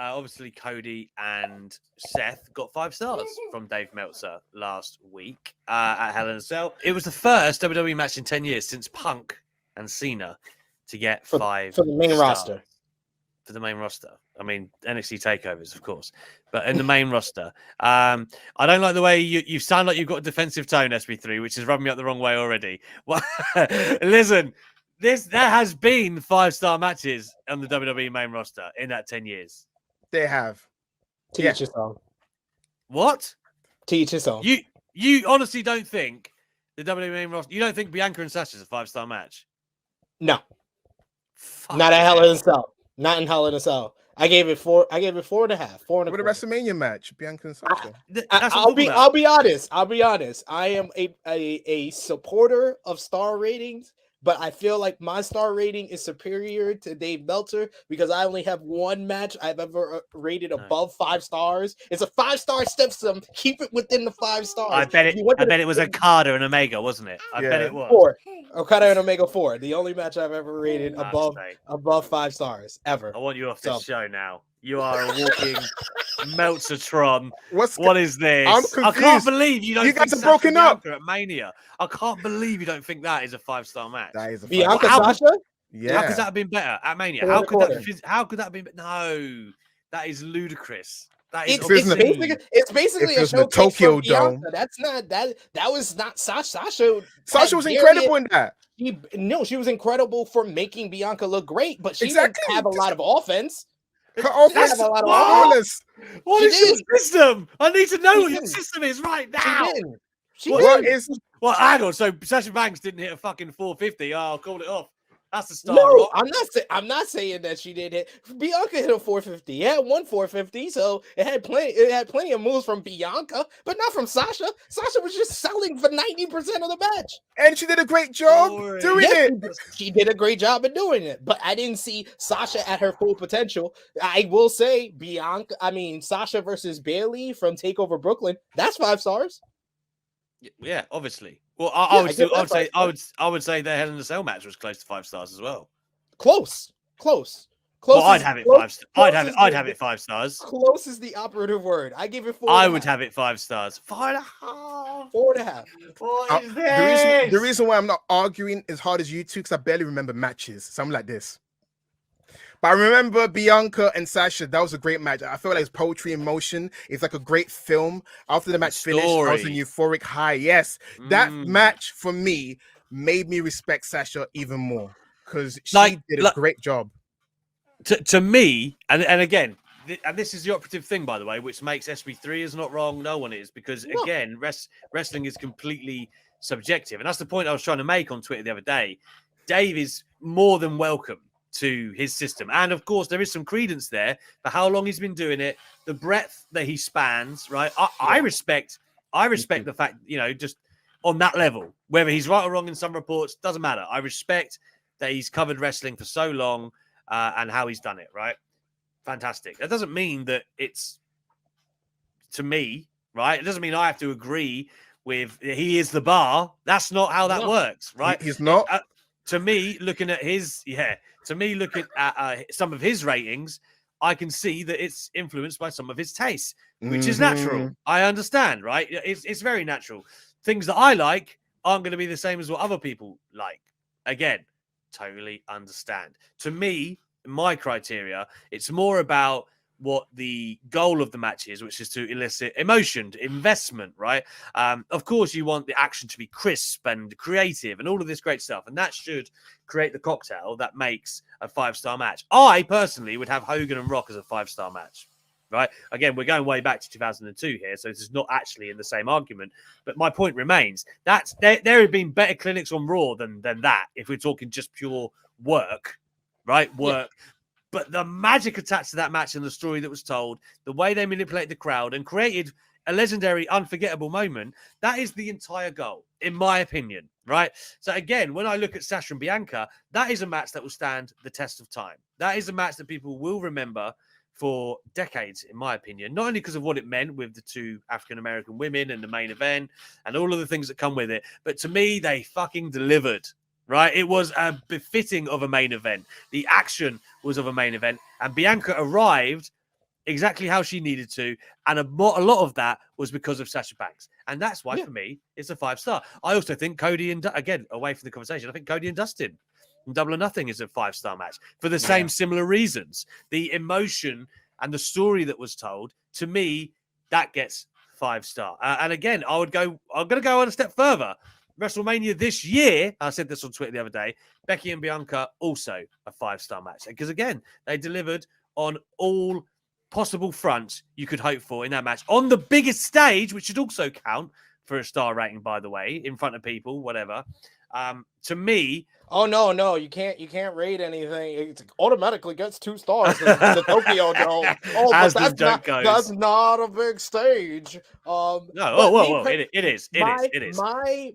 obviously Cody and Seth got 5 stars from Dave Meltzer last week at Hell in a Cell. It was the first WWE match in 10 years since Punk and Cena to get 5 for the main stars. roster. For the main roster. I mean, NXT takeovers, of course, but in the main roster. I don't like the way you sound like you've got a defensive tone, SB3, which is rubbing me up the wrong way already. Well, listen, there has been 5-star matches on the WWE main roster in that 10 years. They have. To each his own. What? To each his own. You honestly don't think the WWE main roster? You don't think Bianca and Sasha's a 5-star match? No. Fuck not at Hell in a Cell. Not in Hell in a Cell. I gave it 4.5. 4.25. What a WrestleMania match, Bianca and Sasha. I'll be honest. I am a supporter of star ratings, but I feel like my star rating is superior to Dave Meltzer because I only have one match I've ever rated above 5 stars. It's a 5-star system. Keep it within the 5 stars. I bet it was Okada and Omega, wasn't it? I bet it was. 4. Okada and Omega 4. The only match I've ever rated above 5 stars ever. I want you off this show now. You are a walking Meltzertron. What is this? I'm confused. I can't believe you don't. You guys think are broken up at Mania. I can't believe you don't think that is a 5-star match. That is a Bianca Sasha. How could that have been better at Mania? How could that have been? No, that is ludicrous. That is it's basically a showcase Tokyo from Bianca. Dome. That's not that. That was not Sasha. Sasha was incredible in that. She was incredible for making Bianca look great, but she didn't have a lot of offense. Her offense is flawless. What is your system? I need to know what your system is right now. She did. Well, hang on. So Sasha Banks didn't hit a fucking 450. I'll call it off. That's the star. No, I'm not saying that she did hit. Bianca hit a 450. It had one 450, so it had plenty of moves from Bianca, but not from Sasha. Sasha was just selling for 90% of the match, and she did a great job doing it. She did a great job of doing it, but I didn't see Sasha at her full potential. I will say Sasha versus Bayley from Takeover Brooklyn. That's 5 stars. Yeah, obviously. Well, I would say their Hell in a Cell match was close to 5 stars as well. Close. Well, I'd have it 5 stars. I'd have it 5 stars. Close is the operative word. I give it 4. I would have it 5 stars. 5.5. 4.5. What is this? The reason why I'm not arguing as hard as you two, because I barely remember matches, something like this. But I remember Bianca and Sasha. That was a great match. I feel like it's poetry in motion. It's like a great film. After the match finished, I was in euphoric high. Yes, that match for me made me respect Sasha even more because she did a great job. To me, and again, and this is the operative thing, by the way, which makes SB3 is not wrong. No one is, because again, wrestling is completely subjective, and that's the point I was trying to make on Twitter the other day. Dave is more than welcome to his system, and of course there is some credence there for how long he's been doing it, the breadth that he spans, right? I respect the fact, just on that level, whether he's right or wrong in some reports, doesn't matter. I respect that he's covered wrestling for so long and how he's done it, right? Fantastic. That doesn't mean that it's, to me, right? It doesn't mean I have to agree with he is the bar. That's not how that works, right? He's not. To me, looking at some of his ratings, I can see that it's influenced by some of his tastes, which is natural. I understand, right? It's very natural. Things that I like aren't going to be the same as what other people like. Again, totally understand. To me, my criteria, it's more about what the goal of the match is, which is to elicit emotion, investment, right? Of course, you want the action to be crisp and creative and all of this great stuff, and that should create the cocktail that makes a 5-star match. I personally would have Hogan and Rock as a 5-star match, right? Again, we're going way back to 2002 here, so this is not actually in the same argument, but my point remains. That's there have been better clinics on Raw than that, if we're talking just pure work, right? Work. Yeah. But the magic attached to that match and the story that was told, the way they manipulated the crowd and created a legendary, unforgettable moment, that is the entire goal, in my opinion, right? So again, when I look at Sasha and Bianca, that is a match that will stand the test of time. That is a match that people will remember for decades, in my opinion, not only because of what it meant with the 2 African-American women and the main event and all of the things that come with it, but to me, they fucking delivered. Right, it was befitting of a main event. The action was of a main event, and Bianca arrived exactly how she needed to, and a lot of that was because of Sasha Banks, and that's why for me it's a 5-star. I also think Cody and again away from the conversation, I think Cody and Dustin from Double or Nothing is a 5-star match for the same similar reasons. The emotion and the story that was told, to me, that gets 5-star. And again, I'm going to go on a step further. WrestleMania this year, I said this on Twitter the other day, Becky and Bianca also a 5-star match, because again, they delivered on all possible fronts you could hope for in that match on the biggest stage, which should also count for a star rating, by the way, in front of people, whatever. To me, oh no, you can't rate anything. It automatically gets 2 stars in the Tokyo Dome. Oh, as but that's not a big stage. No, whoa, it is.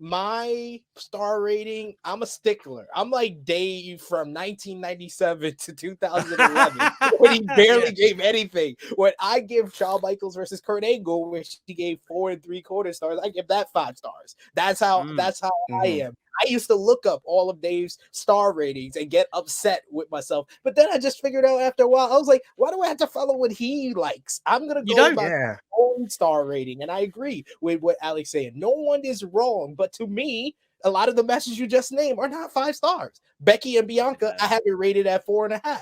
My star rating, I'm a stickler. I'm like Dave from 1997 to 2011 when he barely gave anything. When I give Shawn Michaels versus Kurt Angle, which he gave 4 3/4 stars, I give that 5 stars. That's how I am. I used to look up all of Dave's star ratings and get upset with myself. But then I just figured out after a while, I was like, why do I have to follow what he likes? I'm going to go by my own star rating. And I agree with what Alex saying. No one is wrong. But to me, a lot of the matches you just named are not 5 stars. Becky and Bianca, I have it rated at 4.5.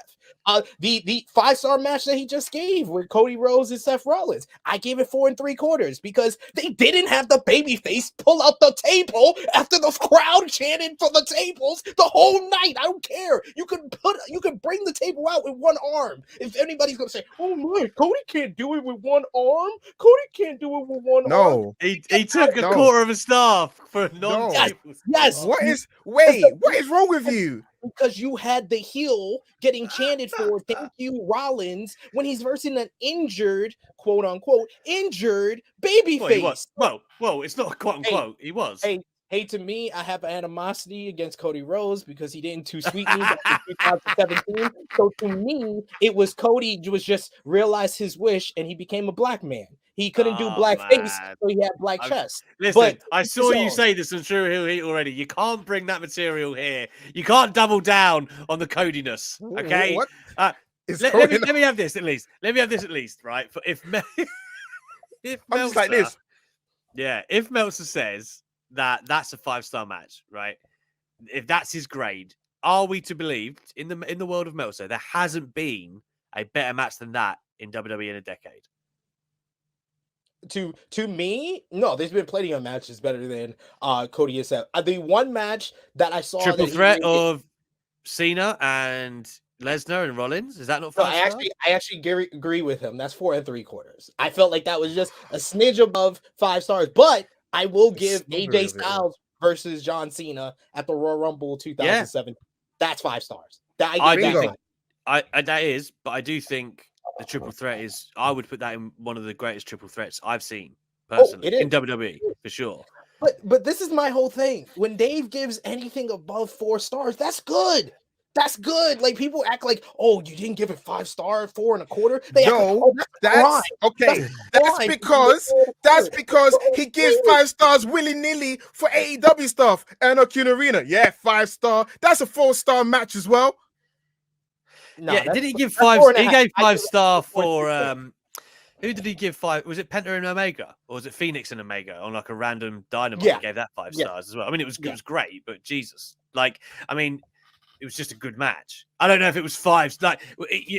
The 5-star match that he just gave with Cody Rhodes and Seth Rollins, I gave it 4 3/4 because they didn't have the babyface pull out the table after the crowd chanted for the tables the whole night. I don't care. You could bring the table out with one arm. If anybody's gonna say, "Oh my, Cody can't do it with one arm," Cody can't do it with one arm. No, he took a quarter of a star for non-tables. Yes. What is wrong with you? Because you had the heel getting chanted for thank you Rollins when he's versing an injured, quote unquote, injured babyface. Well, it's not quote unquote. He was. Hey, to me, I have animosity against Cody Rhodes because he didn't too sweet me back in 2017. So to me, it was Cody was just realized his wish and he became a black man. He couldn't do blackface, so he had black chest. Listen, but I saw you say this on True Heel Heat already. You can't bring that material here. You can't double down on the Codiness. Okay. What? Let me have this at least. Right? If I'm Meltzer, just like this. Yeah. If Meltzer says that's a 5-star match, right? If that's his grade, are we to believe in the world of Meltzer there hasn't been a better match than that in WWE in a decade? To me, no, there's been plenty of matches better than Cody and Seth. The one match that I saw triple threat of Cena and Lesnar and Rollins, is that not 5 stars? I actually agree with him. That's 4 3/4. I felt like that was just a smidge above 5 stars, but I will give AJ Styles versus John Cena at the Royal Rumble 2007. That's 5 stars. That is, but I do think the triple threat is. I would put that in one of the greatest triple threats I've seen personally in WWE for sure. But this is my whole thing. When Dave gives anything above 4 stars, that's good. That's good. Like people act like, oh, you didn't give it 5 stars, 4 1/4. That's because he gives 5 stars willy-nilly for AEW stuff. And Arena, 5 star. That's a 4-star match as well. No, did he give 5? He gave 5 star for who did he give 5? Was it Penta and Omega, or was it Phoenix and Omega on like a random Dynamite? He gave that 5 stars as well. I mean, it was great, but Jesus, it was just a good match. I don't know if it was 5.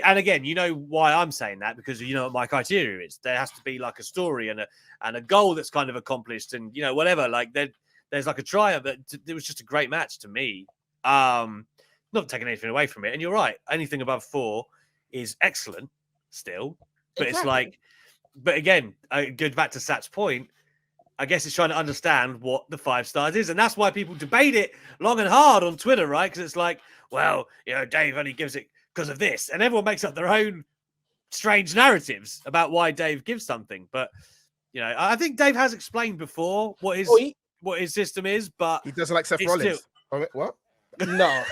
And again, you know why I'm saying that, because you know what my criteria is. There has to be like a story and a goal that's kind of accomplished, and you know whatever. Like there's like a triumph. It was just a great match to me. Not taking anything away from it. And you're right. Anything above 4 is excellent still. But It's like, but again, goes back to Sat's point. I guess it's trying to understand what the 5 stars is. And that's why people debate it long and hard on Twitter, right? Because it's like, well, you know, Dave only gives it because of this. And everyone makes up their own strange narratives about why Dave gives something. But, you know, I think Dave has explained before what his system is, but he doesn't like Seth Rollins. What? No.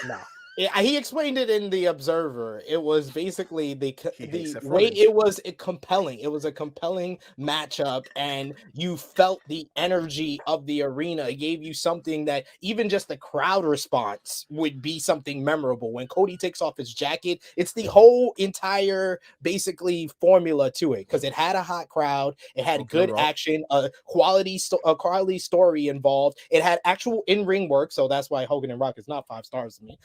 Yeah, he explained it in the Observer. It was basically He hates the Seth way Rollins. it was compelling. It was a compelling matchup, and you felt the energy of the arena. It gave you something that even just the crowd response would be something memorable. When Cody takes off his jacket, it's the whole entire basically formula to it because it had a hot crowd, it had Hogan and good Rock. action, a quality story involved. It had actual in-ring work, so that's why Hogan and Rock is not 5 stars to me.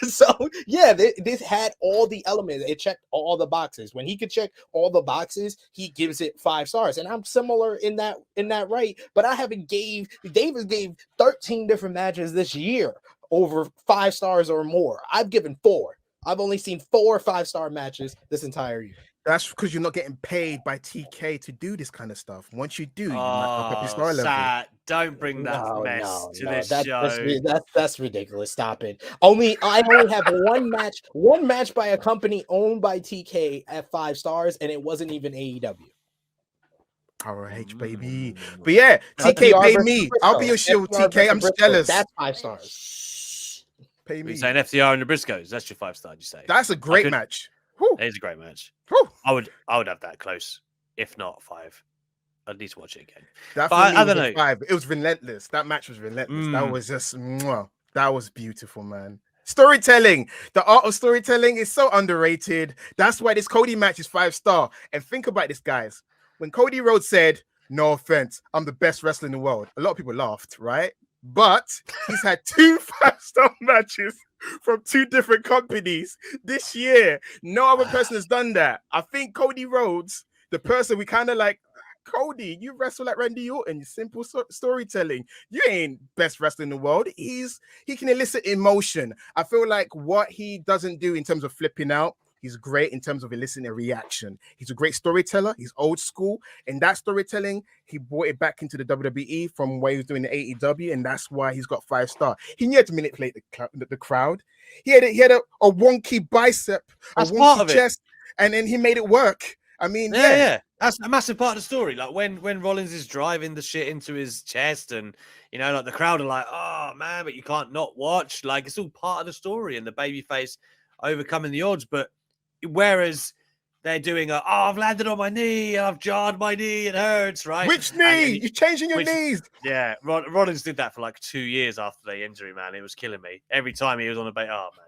So yeah, this had all the elements. It checked all the boxes. When he could check all the boxes, he gives it 5 stars. And I'm similar in that right. But I haven't Davis gave 13 different matches this year over 5 stars or more. I've given 4. I've only seen 4 5-star matches this entire year. That's because you're not getting paid by TK to do this kind of stuff. Once you do, you might up your Oh, star level. Sat, don't bring that No, mess to no. this That's show. that's ridiculous. Stop it. I only have one match by a company owned by TK at 5 stars, and it wasn't even AEW. ROH, baby. But yeah, TK, FTR pay versus me. Briscoes. I'll be your shield, FTR TK. I'm versus Briscoes. jealous. That's 5 stars. Pay Are me. you saying FTR and the Briscoes? That's your 5-star, you say? That's a great match. Whew. It is a great match. Whew. I would have that close, if not 5. I'd need to watch it again. That But for me I was don't a know. 5. It was relentless. That match was relentless. That Mm. was just mwah. That was beautiful, man. Storytelling, the art of storytelling is so underrated. That's why this Cody match is 5-star. And think about this, guys. When Cody Rhodes said, "No offense, I'm the best wrestler in the world," a lot of people laughed, right? But he's had 2 5-star matches from 2 different companies this year. No other person has done that. I think Cody Rhodes, the person we kind of like, Cody, you wrestle like Randy Orton, simple storytelling. You ain't best wrestler in the world. He can elicit emotion. I feel like what he doesn't do in terms of flipping out, he's great in terms of eliciting a reaction. He's a great storyteller. He's old school. And that storytelling, he brought it back into the WWE from what he was doing in AEW, and that's why he's got 5-star. He knew how to manipulate the crowd. He had a wonky bicep, That's a part wonky of it. chest, and then he made it work. I mean, Yeah. That's a massive part of the story. Like when Rollins is driving the shit into his chest, and like the crowd are like, "Oh man," but you can't not watch. Like it's all part of the story, and the babyface overcoming the odds. But whereas they're doing I've landed on my knee, I've jarred my knee, it hurts, right? Which knee? You're changing your knees. Yeah, Rollins did that for like 2 years after the injury, man. It was killing me. Every time he was on a bait, oh man.